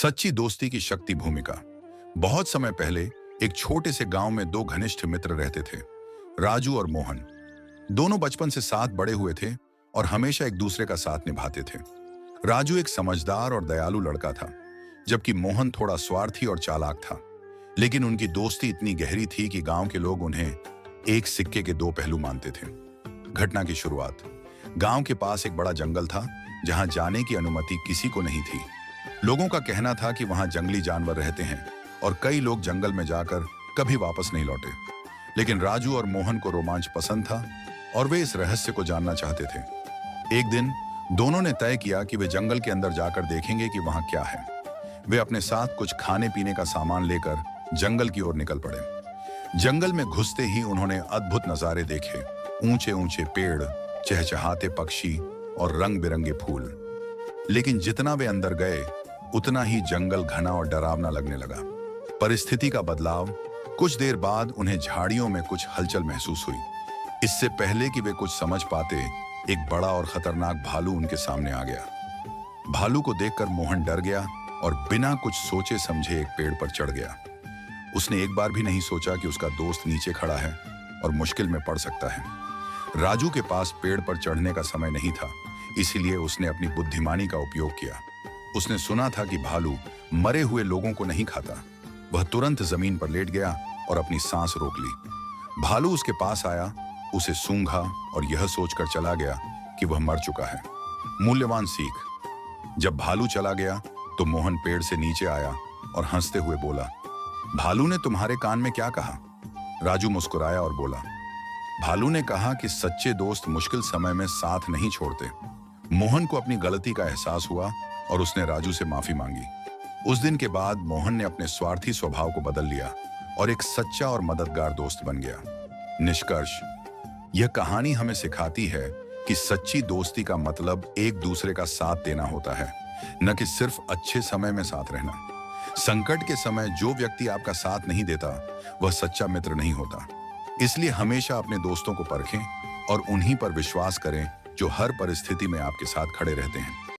सच्ची दोस्ती की शक्ति भूमिका। बहुत समय पहले एक छोटे से गांव में दो घनिष्ठ मित्र रहते थे, राजू और मोहन। दोनों बचपन से साथ बड़े हुए थे और हमेशा एक दूसरे का साथ निभाते थे। राजू एक समझदार और दयालु लड़का था, जबकि मोहन थोड़ा स्वार्थी और चालाक था। लेकिन उनकी दोस्ती इतनी गहरी थी कि गांव के लोग उन्हें एक सिक्के के दो पहलू मानते थे। घटना की शुरुआत। गांव के पास एक बड़ा जंगल था, जहां जाने की अनुमति किसी को नहीं थी। लोगों का कहना था कि वहां जंगली जानवर रहते हैं और कई लोग जंगल में जाकर कभी वापस नहीं लौटे। लेकिन राजू और मोहन को रोमांच पसंद था और वे इस रहस्य को जानना चाहते थे। एक दिन दोनों ने तय किया कि वे जंगल के अंदर जाकर देखेंगे कि वहां क्या है। वे अपने साथ कुछ खाने पीने का सामान लेकर जंगल की ओर निकल पड़े। जंगल में घुसते ही उन्होंने अद्भुत नजारे देखे। ऊंचे ऊंचे पेड़, चहचहाते पक्षी और रंग बिरंगे फूल। लेकिन जितना वे अंदर गए, उतना ही जंगल घना और डरावना लगने लगा। परिस्थिति का बदलाव। कुछ देर बाद उन्हें झाड़ियों में कुछ हलचल महसूस हुई। इससे पहले कि वे कुछ समझ पाते, एक बड़ा और खतरनाक भालू उनके सामने आ गया। भालू को देखकर मोहन डर गया और बिना कुछ सोचे समझे एक पेड़ पर चढ़ गया। उसने एक बार भी नहीं सोचा कि उसका दोस्त नीचे खड़ा है और मुश्किल में पड़ सकता है। राजू के पास पेड़ पर चढ़ने का समय नहीं था, इसीलिए उसने अपनी बुद्धिमानी का उपयोग किया। उसने सुना था कि भालू मरे हुए लोगों को नहीं खाता। वह तुरंत जमीन पर लेट गया और अपनी सांस रोक ली। भालू उसके पास आया, उसे सूंघा और यह सोचकर चला गया कि वह मर चुका है। मूल्यवान सीख। जब भालू चला गया तो मोहन पेड़ से नीचे आया और हंसते हुए बोला, भालू ने तुम्हारे कान में क्या कहा? राजू मुस्कुराया और बोला, भालू ने कहा कि सच्चे दोस्त मुश्किल समय में साथ नहीं छोड़ते। मोहन को अपनी गलती का एहसास हुआ और उसने राजू से माफी मांगी। उस दिन के बाद मोहन ने अपने स्वार्थी स्वभाव को बदल लिया और एक सच्चा और मददगार दोस्त बन गया। निष्कर्ष। यह कहानी हमें सिखाती है कि सच्ची दोस्ती का मतलब एक दूसरे का साथ देना होता है, न कि सिर्फ अच्छे समय में साथ रहना। संकट के समय जो व्यक्ति आपका साथ नहीं देता, वह सच्चा मित्र नहीं होता। इसलिए हमेशा अपने दोस्तों को परखें और उन्हीं पर विश्वास करें जो हर परिस्थिति में आपके साथ खड़े रहते हैं।